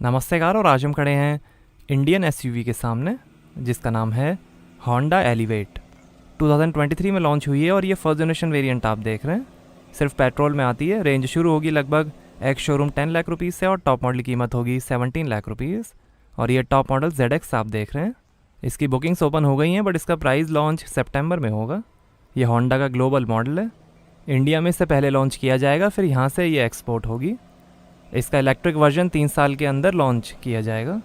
नमस्कार। और आज हम खड़े हैं इंडियन एसयूवी के सामने जिसका नाम है होंडा एलिवेट। 2023 में लॉन्च हुई है और ये फर्स्ट जनरेशन वेरिएंट आप देख रहे हैं। सिर्फ पेट्रोल में आती है। रेंज शुरू होगी लगभग एक्स शोरूम 10 लाख रुपीज़ से और टॉप मॉडल की कीमत होगी 17 लाख रुपीज़। और ये टॉप मॉडल ZX आप देख रहे हैं। इसकी बुकिंग्स ओपन हो गई हैं बट इसका प्राइस लॉन्च सितंबर में होगा। ये होंडा का ग्लोबल मॉडल है। इंडिया में इससे पहले लॉन्च किया जाएगा, फिर यहाँ से ये एक्सपोर्ट होगी। इसका इलेक्ट्रिक वर्जन 3 साल के अंदर लॉन्च किया जाएगा।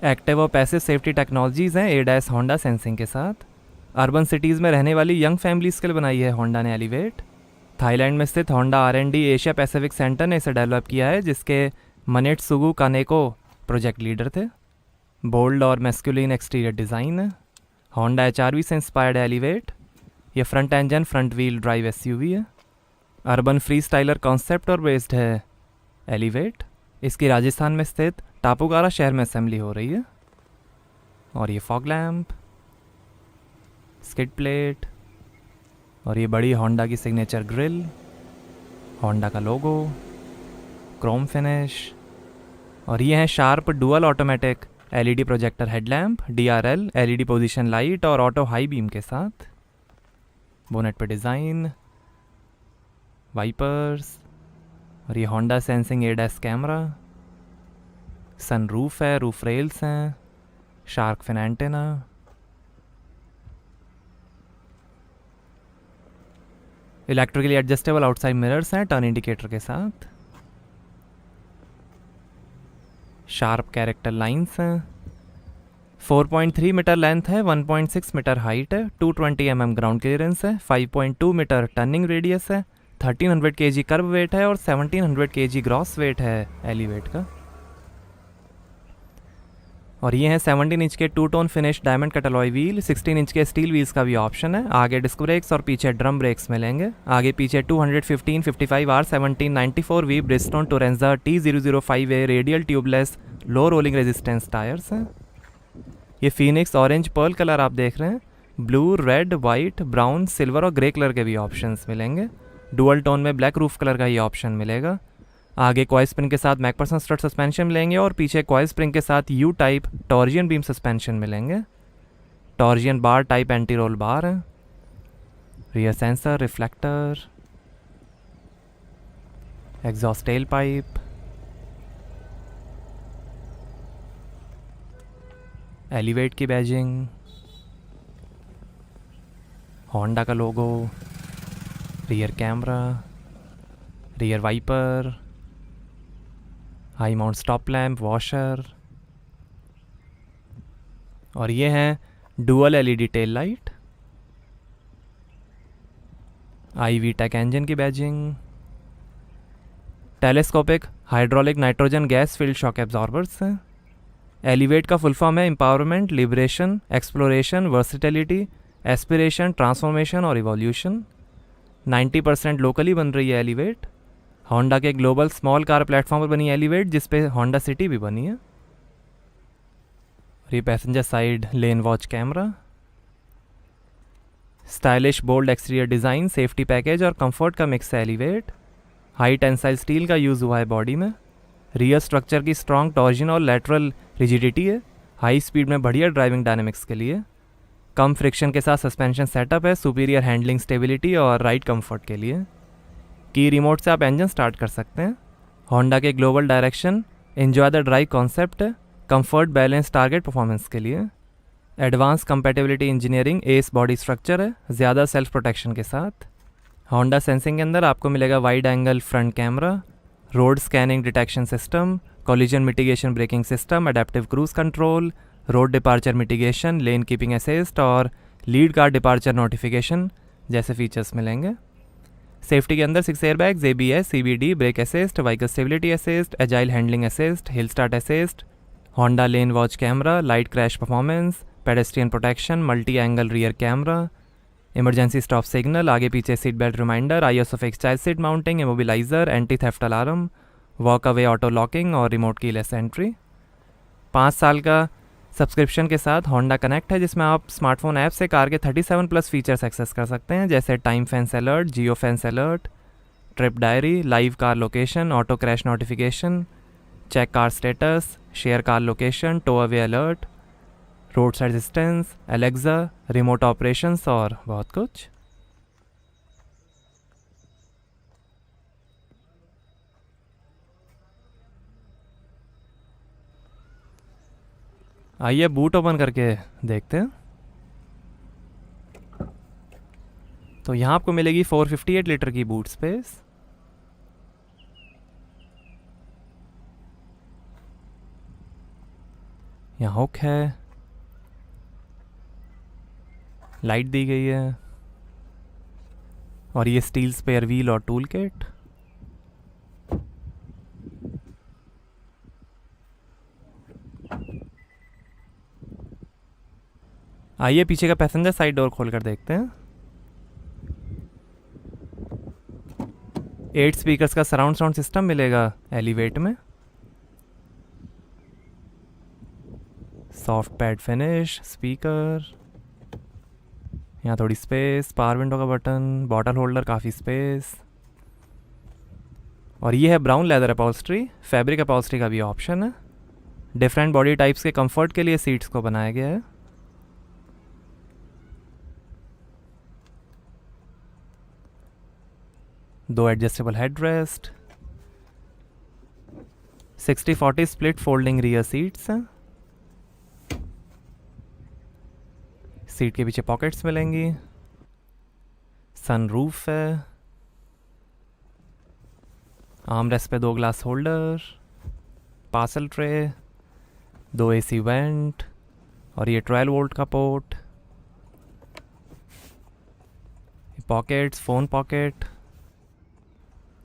एक्टिव और पैसिव सेफ्टी टेक्नोलॉजीज़ हैं ADAS होंडा सेंसिंग के साथ। अर्बन सिटीज़ में रहने वाली यंग फैमिलीज़ के लिए बनाई है होंडा ने एलिवेट। थाईलैंड में स्थित Honda R&D Asia Pacific centre ने इसे डेवलप किया है, जिसके मनेटसुगु कानेको प्रोजेक्ट लीडर थे। बोल्ड और मैस्कुलिन एक्सटीरियर डिज़ाइन है। होंडा HRV से इंस्पायर्ड एलिवेट। ये front engine front wheel drive SUV है। अर्बन फ्री स्टाइलर कॉन्सेप्ट और बेस्ड है एलिवेट। इसकी राजस्थान में स्थित टापुगारा शहर में असेंबली हो रही है। और ये फॉग लैम्प, स्किड प्लेट और ये बड़ी होंडा की सिग्नेचर ग्रिल, होंडा का लोगो, क्रोम फिनिश। और ये है sharp dual automatic LED projector headlamp, DRL LED position light और ऑटो हाई बीम के साथ। बोनेट पे डिज़ाइन, वाइपर्स और ये Honda sensing ADAS camera. Sunroof है, रूफ रेल्स हैं, shark fin antenna. Electrically adjustable outside mirrors हैं टर्न इंडिकेटर के साथ। शार्प कैरेक्टर लाइंस हैं। 4.3 मीटर लेंथ है, 1.6 मीटर हाइट है, 220 mm ग्राउंड क्लियरेंस है, 5.2 मीटर टर्निंग रेडियस है, 1300 kg कर्व वेट है और 1700 kg ग्रॉस वेट है एलिवेट का। और ये है 17 इंच के 2 tone finish diamond cut alloy wheel. 16 inch के स्टील व्हील्स का भी ऑप्शन है। आगे डिस्क ब्रेक्स और पीछे ड्रम ब्रेक्स मिलेंगे। आगे पीछे 215 55 R17 94V Bridgestone Turanza T005A radial tubeless low rolling resistance tyres हैं। ये फीनिक्स ऑरेंज पर्ल कलर आप देख रहे हैं। Blue, red, white, brown, silver और ग्रे कलर के भी ऑप्शंस मिलेंगे। डुअल टोन में ब्लैक रूफ कलर का ये ऑप्शन मिलेगा। आगे कॉइल स्प्रिंग के साथ मैकफरसन स्ट्रट सस्पेंशन मिलेंगे और पीछे कॉइल स्प्रिंग के साथ U type torsion beam suspension मिलेंगे। Torsion bar type anti roll bar है। Rear sensor, reflector, exhaust tail pipe, Elevate की बैजिंग, होंडा का logo, rear camera, rear wiper, high mount stop lamp, washer. और ये है dual LED tail light, iVTEC engine की badging, telescopic hydraulic nitrogen gas filled shock absorbers हैं। Elevate का full form है empowerment, liberation, exploration, versatility, aspiration, transformation और evolution. 90% locally बन रही है एलिवेट। होंडा के ग्लोबल स्मॉल कार प्लेटफॉर्म पर बनी एलिवेट, जिस पे होंडा सिटी भी बनी है। और ये passenger side lane watch camera, stylish bold exterior design, safety package और कंफर्ट का मिक्स है एलिवेट। हाई टेंसाइल स्टील का यूज़ हुआ है बॉडी में। रियर स्ट्रक्चर की स्ट्रॉन्ग टॉर्जन और लैटरल रिजिडिटी है। हाई स्पीड में बढ़िया ड्राइविंग डायनेमिक्स के लिए। कम फ्रिक्शन के साथ सस्पेंशन सेटअप है, सुपीरियर हैंडलिंग स्टेबिलिटी और राइड कंफर्ट के लिए। की रिमोट से आप इंजन स्टार्ट कर सकते हैं। होंडा के global direction enjoy the drive concept है, कंफर्ट, बैलेंस, टारगेट परफॉर्मेंस के लिए। Advance compatibility engineering S body structure है, ज़्यादा सेल्फ प्रोटेक्शन के साथ। होंडा सेंसिंग के अंदर आपको मिलेगा wide angle front camera, road scanning detection system, collision mitigation braking system, adaptive cruise control, road departure mitigation, lane keeping assist और lead car departure notification जैसे फीचर्स मिलेंगे। सेफ्टी के अंदर 6 airbags, ABS, CBD, brake assist, vehicle stability assist, agile handling assist, hill start assist, Honda lane watch camera, light crash performance, pedestrian protection, multi angle rear camera, emergency stop signal, आगे पीछे seat belt reminder, ISO fix child seat mounting, immobiliser, anti theft alarm, walk away auto locking और remote keyless entry. 5 साल का subscription के साथ Honda connect है, जिसमें आप स्मार्टफोन ऐप से कार के 37+ फीचर्स एक्सेस कर सकते हैं, जैसे time fence alert, geo fence alert, trip diary, live car location, auto crash notification, check car status, share car location, tow away alert, road side assistance, Alexa, remote operations और बहुत कुछ। आइए boot open करके देखते हैं। तो यहाँ आपको मिलेगी 458 लीटर की बूट स्पेस। यहाँ हुक है, लाइट दी गई है और ये स्टील स्पेयर व्हील और टूल किट। आइए पीछे का पैसेंजर साइड डोर खोल कर देखते हैं। 8 स्पीकर्स का सराउंड साउंड सिस्टम मिलेगा एलिवेट में। सॉफ्ट पैड फिनिश स्पीकर, यहाँ थोड़ी स्पेस, पावर विंडो का बटन, बॉटल होल्डर, काफ़ी स्पेस। और ये है brown leather upholstery, fabric upholstery का भी ऑप्शन है। डिफरेंट बॉडी टाइप्स के कंफर्ट के लिए सीट्स को बनाया गया है। दो adjustable headrest, 60-40 split folding rear seats हैं। सीट के पीछे पॉकेट्स मिलेंगी, सनरूफ है, आर्म रेस्ट पे 2 glass holder, parcel tray, 2 AC vent और ये 12 वोल्ट का पोर्ट, पॉकेट्स, फ़ोन पॉकेट।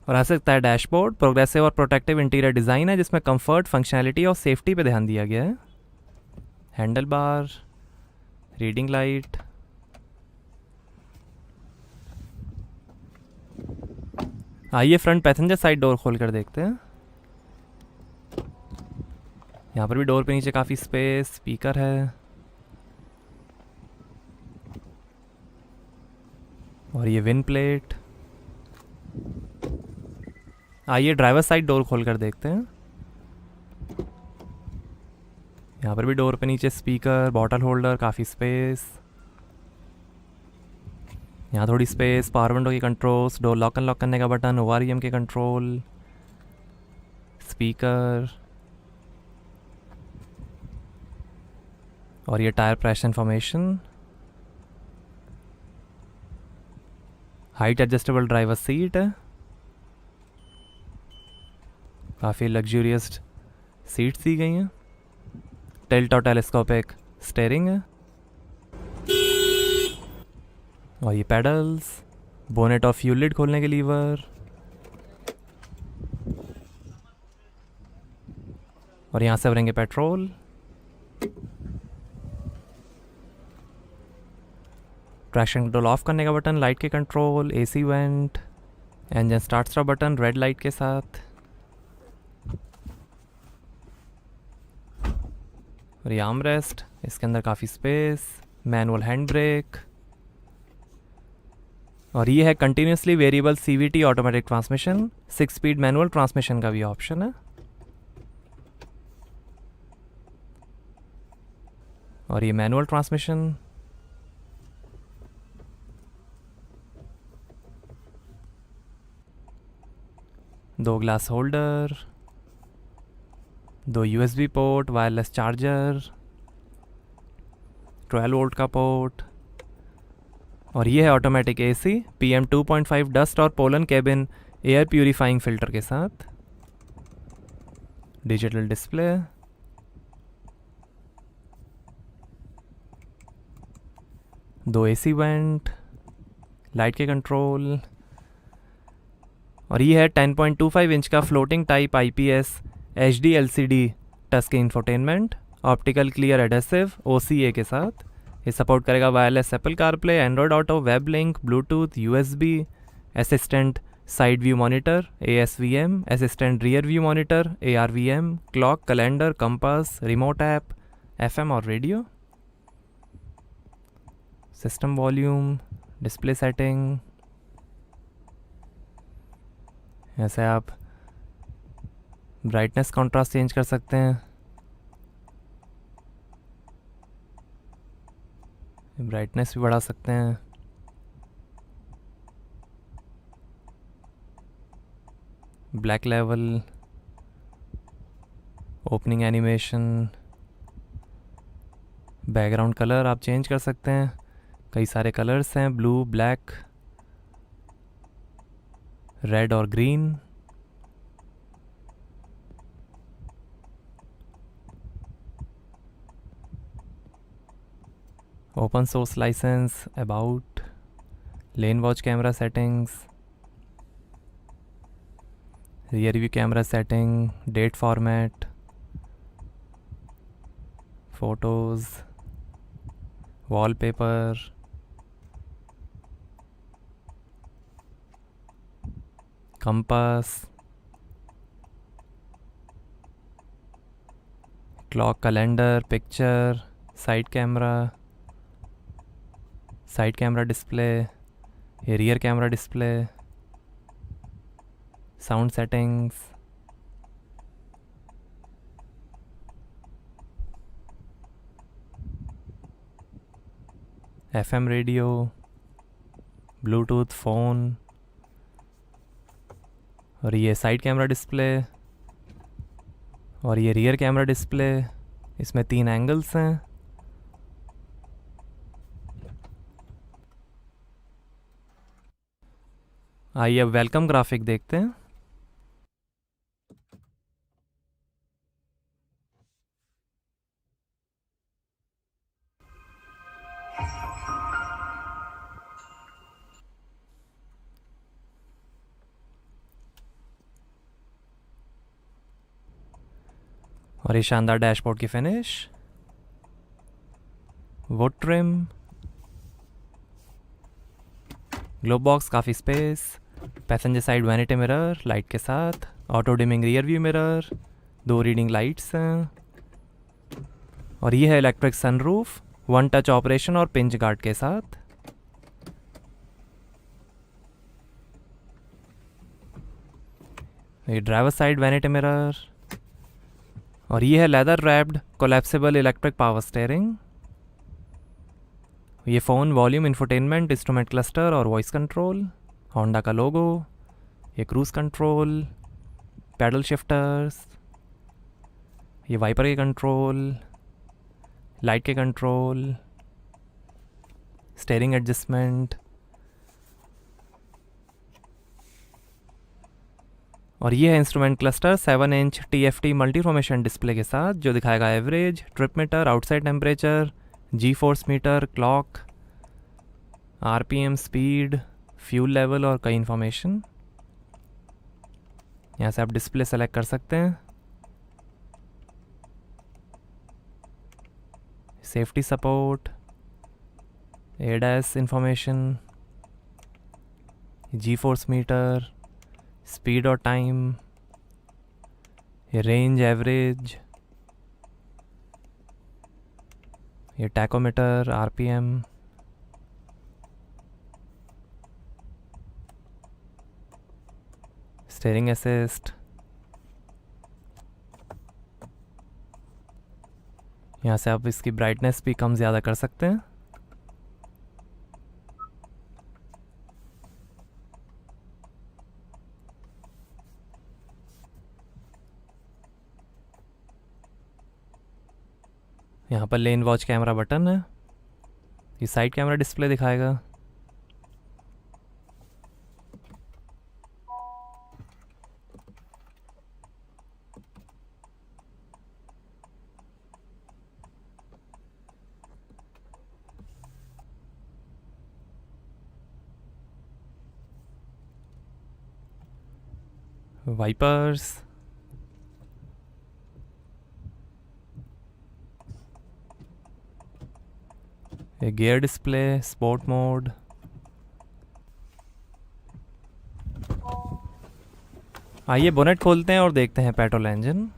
और आ सकता है डैशबोर्ड। प्रोग्रेसिव और प्रोटेक्टिव इंटीरियर डिज़ाइन है जिसमें कंफर्ट, फंक्शनैलिटी और सेफ्टी पे ध्यान दिया गया है। Handle bar, reading light. आइए फ्रंट पैसेंजर साइड डोर खोल कर देखते हैं। यहाँ पर भी डोर पे नीचे काफ़ी स्पेस, स्पीकर है और ये विंड प्लेट। आइए ड्राइवर साइड डोर खोल कर देखते हैं। यहाँ पर भी डोर पे नीचे स्पीकर, बॉटल होल्डर, काफ़ी स्पेस। यहाँ थोड़ी स्पेस, पावर विंडो की कंट्रोल्स, डोर लॉक अनलॉक करने का बटन, OREM के कंट्रोल, स्पीकर और ये tyre pressure information. Height adjustable driver seat है, काफ़ी लग्जूरियस सीट्स दी गई हैं। टिल्ट और टेलीस्कोपिक स्टीयरिंग है और ये पेडल्स, बोनेट और फ्यूल लिड खोलने के लीवर और यहाँ से भरेंगे पेट्रोल। ट्रैक्शन कंट्रोल ऑफ करने का बटन, लाइट के control, AC went, engine start stop button red light के साथ और ये आर्म रेस्ट, इसके अंदर काफ़ी स्पेस, मैनुअल हैंड ब्रेक और ये है continuously variable CVT automatic transmission. 6 speed manual transmission का भी ऑप्शन है और ये मैनुअल ट्रांसमिशन। दो glass holder, 2 USB port, wireless charger, 12 volt का पोर्ट और ये है ऑटोमेटिक AC PM 2.5 डस्ट और pollen cabin air purifying filter के साथ। डिजिटल डिस्प्ले, दो AC वेंट, लाइट के कंट्रोल और ये है 10.25 इंच का floating type IPS HD LCD touch screen infotainment, optical clear adhesive OCA के साथ। ये सपोर्ट करेगा wireless Apple CarPlay, Android auto, web link, Bluetooth, USB, assistant side view monitor ASVM, assistant rear view monitor ARVM, clock, calendar, compass, remote app, FM और radio. System volume, display setting, ऐसे आप brightness contrast change कर सकते हैं, brightness भी बढ़ा सकते हैं। Black level, opening animation, background colour आप चेंज कर सकते हैं। कई सारे कलर्स हैं, ब्लू, ब्लैक, रेड और green. Open source licence, about, lane watch camera settings, rear view camera setting, date format, photos, wallpaper, compass, clock, calendar, picture, side camera display, rear camera display, sound settings, FM radio, bluetooth phone, और ये side camera display और ये rear camera display. इसमें 3 angles हैं। आइए अब welcome graphic देखते हैं। और ये शानदार डैशबोर्ड की finish, wood trim, glove box, काफ़ी space, passenger side vanity mirror light के साथ, auto dimming rear view mirror, 2 reading lights हैं, और ये है इलेक्ट्रिक सनरूफ, 1 टच ऑपरेशन और पिंच गार्ड के साथ। ये ड्राइवर साइड वैनिटी मिरर, और ये है leather wrapped collapsible electric power steering. ये phone, volume, infotainment, instrument cluster और वॉइस कंट्रोल, होंडा का लोगो, ये क्रूज़ कंट्रोल, पैडल शिफ्टर्स, ये वाइपर के कंट्रोल, लाइट के कंट्रोल, स्टीयरिंग एडजस्टमेंट, और ये है instrument cluster 7 inch TFT multi formation display के साथ, जो दिखाएगा average, trip meter, outside temperature, G force meter, clock, RPM, speed, fuel level और कई इन्फॉर्मेशन। यहाँ से आप डिस्प्ले सेलेक्ट कर सकते हैं। सेफ्टी सपोर्ट, ADAS इन्फॉर्मेशन, जी फोर्स मीटर, स्पीड और टाइम, ये रेंज, एवरेज, ये टैकोमीटर, RPM, स्टीयरिंग असिस्ट। यहाँ से आप इसकी ब्राइटनेस भी कम ज़्यादा कर सकते हैं। यहाँ पर लेन वॉच कैमरा बटन है, ये साइड कैमरा डिस्प्ले दिखाएगा। वाइपर्स, ये गियर डिस्प्ले, स्पोर्ट मोड, आइए बोनेट खोलते हैं और देखते हैं पेट्रोल इंजन।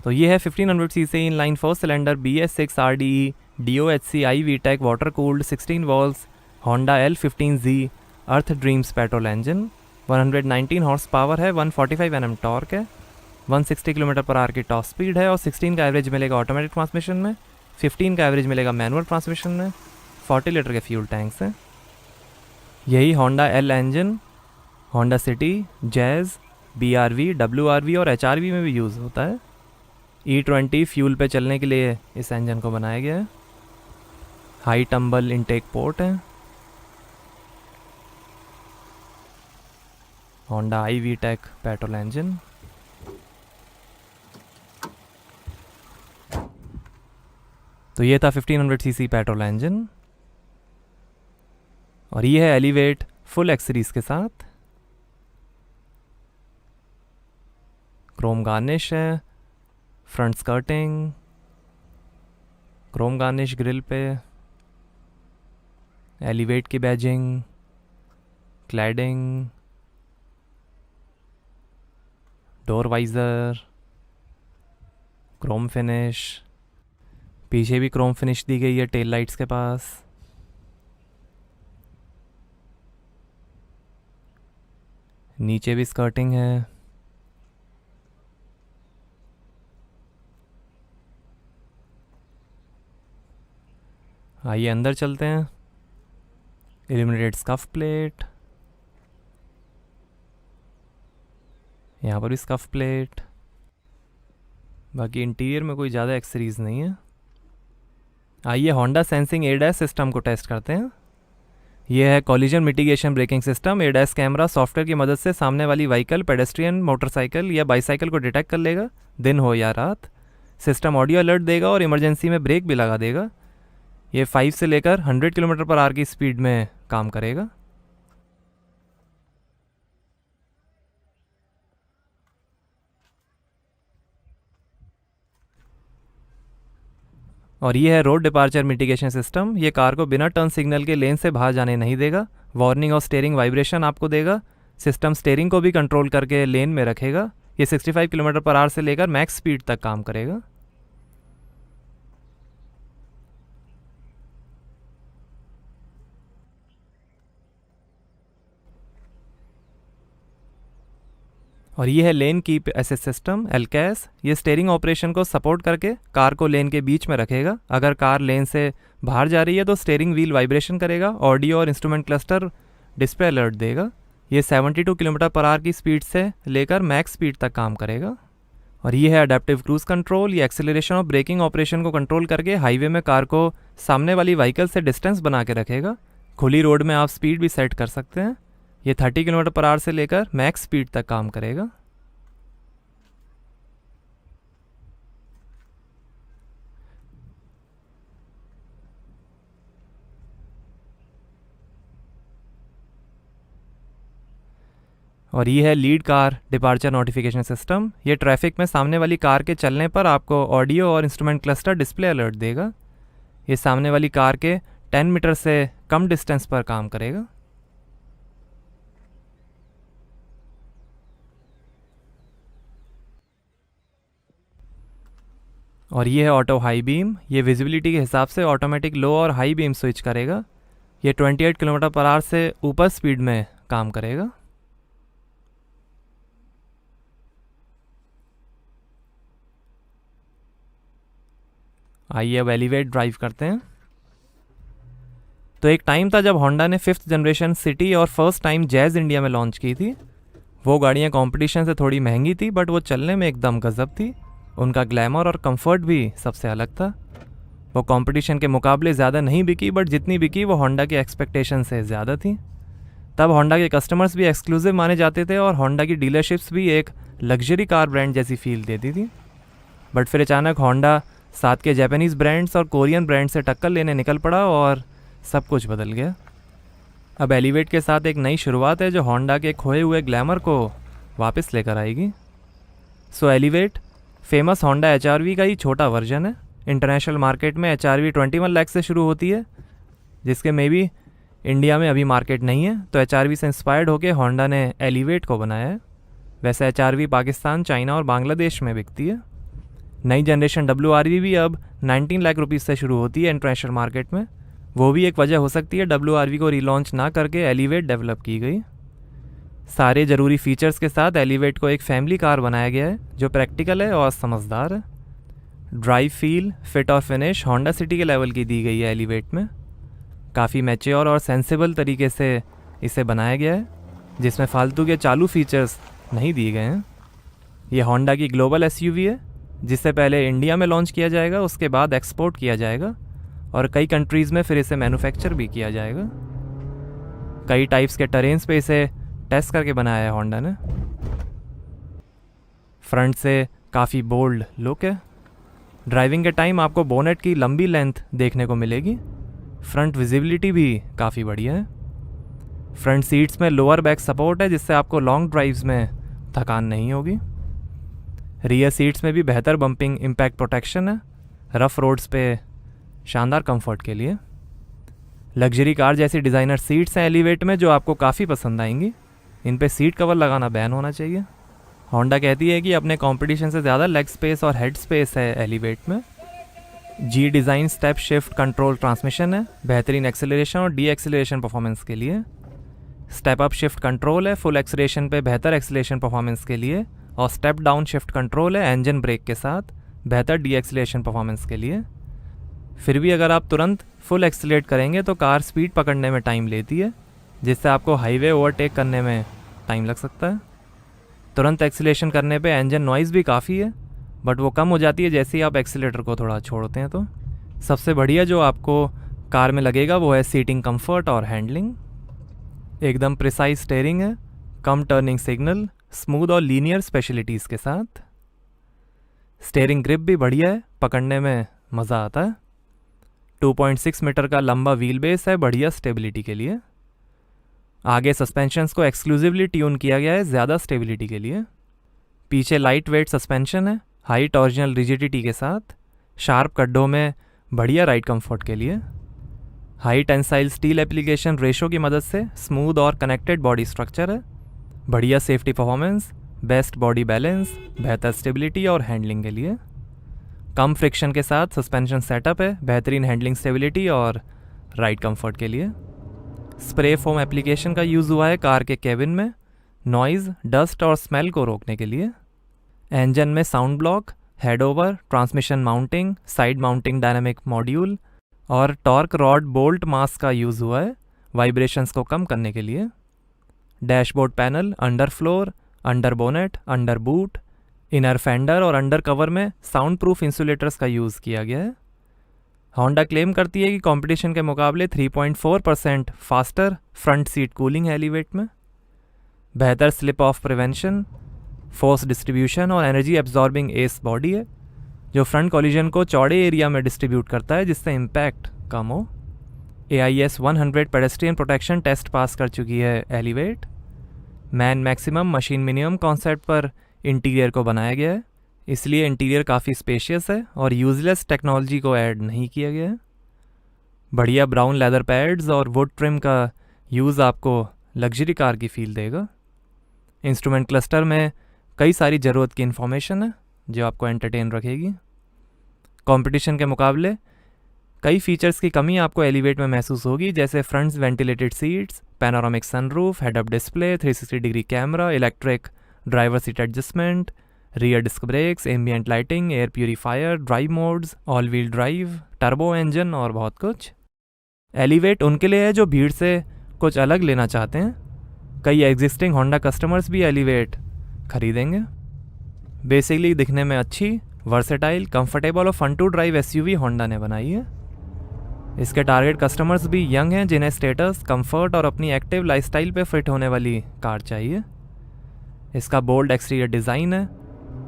तो ये है 1500 CC in line 4 cylinder BS6 RDE DOHC I VTEC water cooled 16 walls Honda L15Z earth dreams petrol engine. 119 horse power है, 145 Nm टॉर्क है, 160 km/h की टॉप स्पीड है और 16 का एवरेज मिलेगा ऑटोमेटिक ट्रांसमिशन में, 15 का एवरेज मिलेगा मैनुअल ट्रांसमिशन में। 40 लीटर के फ्यूल टैंक्स हैं। यही Honda L engine Honda city, jazz, BRV, WRV और HRV में भी यूज़ होता है। E20 फ्यूल पे चलने के लिए इस इंजन को बनाया गया है। हाई टम्बल इनटेक पोर्ट है। Honda I VTEC petrol engine. तो ये था 1500 सीसी पेट्रोल इंजन और ये है एलिवेट फुल एक्सेसरीज के साथ। क्रोम गार्निश है, front skirting, Chrome garnish grill पे, एलिवेट की badging, cladding, door visor, Chrome finish. पीछे भी क्रोम फिनिश दी गई है टेल लाइट्स के पास। नीचे भी स्कर्टिंग है। आइए अंदर चलते हैं। इल्यूमिनेटेड स्कफ प्लेट, यहाँ पर भी स्कफ प्लेट। बाकी इंटीरियर में कोई ज़्यादा एक्सेसरीज नहीं है। आइए होंडा सेंसिंग ADAS सिस्टम को टेस्ट करते हैं। यह है collision mitigation braking system. ADAS camera software की मदद से सामने वाली व्हीकल, पेडेस्ट्रियन, मोटरसाइकिल या बाईसाइकिल को डिटेक्ट कर लेगा, दिन हो या रात। सिस्टम ऑडियो अलर्ट देगा और इमरजेंसी में ब्रेक भी लगा देगा। ये 5 से लेकर 100 km/h की स्पीड में काम करेगा। और ये है रोड डिपार्चर मिटिगेशन सिस्टम। ये कार को बिना टर्न सिग्नल के लेन से बाहर जाने नहीं देगा। वार्निंग और स्टीयरिंग वाइब्रेशन आपको देगा। सिस्टम स्टीयरिंग को भी कंट्रोल करके लेन में रखेगा। ये 65 km/h से लेकर मैक्स स्पीड तक काम करेगा। और ये है lane keep assist system LCAS। ये स्टीयरिंग ऑपरेशन को सपोर्ट करके कार को लेन के बीच में रखेगा। अगर कार लेन से बाहर जा रही है तो स्टीयरिंग व्हील वाइब्रेशन करेगा। ऑडियो और इंस्ट्रूमेंट क्लस्टर डिस्प्ले अलर्ट देगा। ये 72 km/h की स्पीड से लेकर मैक्स स्पीड तक काम करेगा। और ये है अडेप्टिव क्रूज़ कंट्रोल। ये एक्सेलरेशन और ब्रेकिंग ऑपरेशन को कंट्रोल करके हाईवे में कार को सामने वाली व्हीकल से डिस्टेंस बना के रखेगा। खुली रोड में आप स्पीड भी सेट कर सकते हैं। ये 30 km/h से लेकर मैक्स स्पीड तक काम करेगा। और ये है lead car departure notification system. ये ट्रैफिक में सामने वाली कार के चलने पर आपको ऑडियो और इंस्ट्रूमेंट क्लस्टर डिस्प्ले अलर्ट देगा। ये सामने वाली कार के 10 मीटर से कम डिस्टेंस पर काम करेगा। और ये है ऑटो हाई बीम। ये विजिबिलिटी के हिसाब से ऑटोमेटिक लो और हाई बीम स्विच करेगा। ये 28 km/h से ऊपर स्पीड में काम करेगा। आइए अब एलिवेट ड्राइव करते हैं। तो एक टाइम था जब होंडा ने 5th जनरेशन सिटी और फर्स्ट टाइम जैज़ इंडिया में लॉन्च की थी। वो गाड़ियाँ कंपटीशन से थोड़ी महंगी थी बट वो चलने में एकदम गजब थी। उनका ग्लैमर और कंफर्ट भी सबसे अलग था। वो कंपटीशन के मुकाबले ज़्यादा नहीं बिकी बट जितनी बिकी वो होंडा के एक्सपेक्टेशन से ज़्यादा थी। तब होंडा के कस्टमर्स भी एक्सक्लूसिव माने जाते थे और होंडा की डीलरशिप्स भी एक लग्जरी कार ब्रांड जैसी फील देती थी। बट फिर अचानक होंडा साथ के जापानीज़ ब्रांड्स और कोरियन ब्रांड से टक्कर लेने निकल पड़ा और सब कुछ बदल गया। अब एलिवेट के साथ एक नई शुरुआत है जो होंडा के खोए हुए ग्लैमर को वापस लेकर आएगी। सो एलिवेट फेमस होंडा HRV का ही छोटा वर्जन है। इंटरनेशनल मार्केट में HRV 21 लाख से शुरू होती है, जिसके में भी इंडिया में अभी मार्केट नहीं है। तो HRV से इंस्पायर्ड होकर होंडा ने एलिवेट को बनाया है। वैसे HRV पाकिस्तान, चाइना और बांग्लादेश में बिकती है। नई जनरेशन WRV भी अब 19 लाख रुपीज़ से शुरू होती है इंटरनेशनल मार्केट में। वो भी एक वजह हो सकती है WRV को रीलॉन्च ना करके एलिवेट डेवलप की गई। सारे ज़रूरी फीचर्स के साथ एलिवेट को एक फैमिली कार बनाया गया है जो प्रैक्टिकल है और समझदार है। ड्राइव फील, फिट और फिनिश होंडा सिटी के लेवल की दी गई है एलिवेट में। काफ़ी मैच्योर और सेंसिबल तरीके से इसे बनाया गया है, जिसमें फालतू के चालू फीचर्स नहीं दिए गए हैं। ये होंडा की ग्लोबल SUV है, जिसे पहले इंडिया में लॉन्च किया जाएगा, उसके बाद एक्सपोर्ट किया जाएगा और कई कंट्रीज़ में फिर इसे मैन्युफैक्चर भी किया जाएगा। कई टाइप्स के टेरेन्स पे इसे टेस्ट करके बनाया है होंडा ने। फ्रंट से काफ़ी बोल्ड लुक है। ड्राइविंग के टाइम आपको बोनेट की लंबी लेंथ देखने को मिलेगी। फ्रंट विजिबिलिटी भी काफ़ी बढ़िया है। फ्रंट सीट्स में लोअर बैक सपोर्ट है, जिससे आपको लॉन्ग ड्राइव्स में थकान नहीं होगी। रियर सीट्स में भी बेहतर बम्पिंग इम्पैक्ट प्रोटेक्शन है, रफ़ रोड्स पे शानदार कंफर्ट के लिए। लग्जरी कार जैसी डिज़ाइनर सीट्स हैं एलिवेट में, जो आपको काफ़ी पसंद आएंगी। इन पे सीट कवर लगाना बैन होना चाहिए। होंडा कहती है कि अपने कंपटीशन से ज़्यादा लेग स्पेस और हेड स्पेस है एलिवेट में। G design step shift control transmission है, बेहतरीन एक्सेलरेशन और डी एक्सेलरेशन परफॉर्मेंस के लिए। स्टेप अप शिफ्ट कंट्रोल है फुल एक्सेलरेशन पे बेहतर एक्सेलरेशन परफॉर्मेंस के लिए, और स्टेप डाउन शिफ्ट कंट्रोल है इंजन ब्रेक के साथ बेहतर डी एक्सेलरेशन परफॉर्मेंस के लिए। फिर भी अगर आप तुरंत फुल एक्सेलरेट करेंगे तो कार स्पीड पकड़ने में टाइम लेती है, जिससे आपको हाईवे ओवरटेक करने में टाइम लग सकता है। तुरंत एक्सेलरेशन करने पे इंजन नॉइज़ भी काफ़ी है, बट वो कम हो जाती है जैसे ही आप एक्सीलेटर को थोड़ा छोड़ते हैं। तो सबसे बढ़िया जो आपको कार में लगेगा वो है सीटिंग कंफर्ट और हैंडलिंग। एकदम प्रिसाइज स्टीयरिंग है, कम टर्निंग सिग्नल, स्मूथ और लीनियर स्पेशलिटीज़ के साथ। स्टीयरिंग ग्रिप भी बढ़िया है, पकड़ने में मज़ा आता है। 2.6 मीटर का लंबा व्हील बेस है बढ़िया स्टेबिलिटी के लिए। आगे सस्पेंशंस को एक्सक्लूसिवली ट्यून किया गया है ज़्यादा स्टेबिलिटी के लिए। पीछे लाइट वेट सस्पेंशन है हाई टॉर्जनल रिजिडिटी के साथ, शार्प गड्ढों में बढ़िया राइड कंफर्ट के लिए। High tensile steel application ratio की मदद से स्मूथ और कनेक्टेड बॉडी स्ट्रक्चर है, बढ़िया safety performance, best body balance, बेहतर स्टेबिलिटी और हैंडलिंग के लिए। कम फ्रिक्शन के साथ सस्पेंशन सेटअप है, बेहतरीन हैंडलिंग स्टेबिलिटी और राइड कंफर्ट के लिए। स्प्रे फोम एप्लीकेशन का यूज़ हुआ है कार के केबिन में, नॉइज़, डस्ट और स्मेल को रोकने के लिए। इंजन में sound block, head over, transmission mounting, side mounting dynamic module और टॉर्क रॉड बोल्ट मास का यूज़ हुआ है वाइब्रेशंस को कम करने के लिए। Dashboard panel, under floor, under bonnet, under boot, inner fender और अंडर कवर में साउंड प्रूफ इंसुलेटर्स का यूज़ किया गया है। होंडा क्लेम करती है कि कंपटीशन के मुकाबले 3.4% फास्टर फ्रंट सीट कूलिंग है एलिवेट में। बेहतर slip of prevention, force distribution और एनर्जी एब्जॉर्बिंग एस बॉडी है, जो फ्रंट कॉलिजन को चौड़े एरिया में डिस्ट्रीब्यूट करता है जिससे इम्पैक्ट कम हो। AIS 100 pedestrian protection test pass कर चुकी है Elevate. Man maximum machine minimum concept पर इंटीरियर को बनाया गया है, इसलिए इंटीरियर काफ़ी स्पेशियस है और यूजलेस टेक्नोलॉजी को ऐड नहीं किया गया है। बढ़िया ब्राउन लेदर पैड्स और वुड ट्रिम का यूज़ आपको लग्जरी कार की फील देगा। इंस्ट्रूमेंट क्लस्टर में कई सारी ज़रूरत की इन्फॉर्मेशन है जो आपको एंटरटेन रखेगी। कंपटीशन के मुकाबले कई फीचर्स की कमी आपको एलिवेट में महसूस होगी, जैसे front ventilated seats, panoramic sunroof, head up display, 360 degree camera, electric driver seat adjustment, rear disc brakes, ambient lighting, air purifier, drive modes, all wheel drive, turbo engine और बहुत कुछ। एलिवेट उनके लिए है जो भीड़ से कुछ अलग लेना चाहते हैं। कई एग्जिस्टिंग होंडा कस्टमर्स भी एलिवेट खरीदेंगे। बेसिकली दिखने में अच्छी, वर्सेटाइल, कंफर्टेबल और fun to drive SUV Honda ने बनाई है। इसके टारगेट कस्टमर्स भी यंग हैं जिन्हें स्टेटस, कंफर्ट और अपनी एक्टिव लाइफस्टाइल पे फिट होने वाली कार चाहिए। इसका बोल्ड एक्सटीरियर डिज़ाइन है,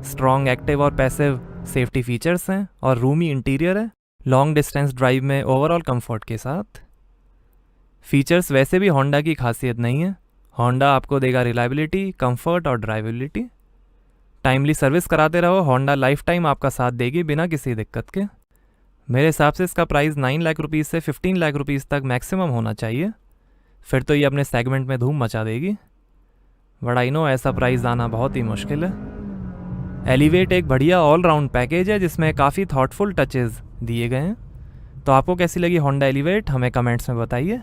स्ट्रॉन्ग एक्टिव और पैसिव सेफ्टी फीचर्स हैं और रूमी इंटीरियर है लॉन्ग डिस्टेंस ड्राइव में ओवरऑल कंफर्ट के साथ। फीचर्स वैसे भी होंडा की खासियत नहीं है। होंडा आपको देगा रिलायबिलिटी, कंफर्ट और ड्राइवेबिलिटी। टाइमली सर्विस कराते रहो, होंडा लाइफ टाइम आपका साथ देगी बिना किसी दिक्कत के। मेरे हिसाब से इसका प्राइस 9 लाख रुपीज़ से 15 लाख रुपीज़ तक मैक्सिमम होना चाहिए, फिर तो ये अपने सेगमेंट में धूम मचा देगी। बट आई नो ऐसा प्राइस आना बहुत ही मुश्किल है। एलिवेट एक बढ़िया ऑल राउंड पैकेज है जिसमें काफ़ी थॉटफुल टचेस दिए गए हैं। तो आपको कैसी लगी होंडा एलिवेट हमें कमेंट्स में बताइए।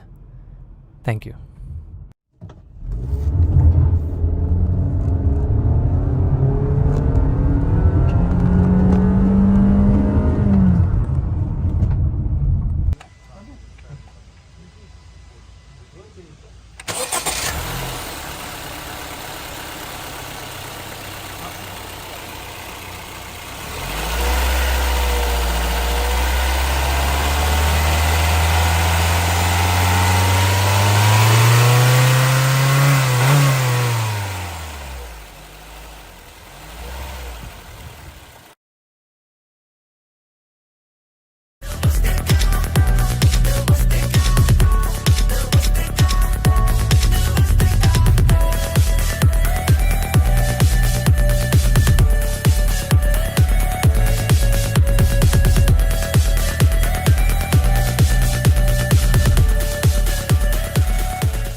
Thank you.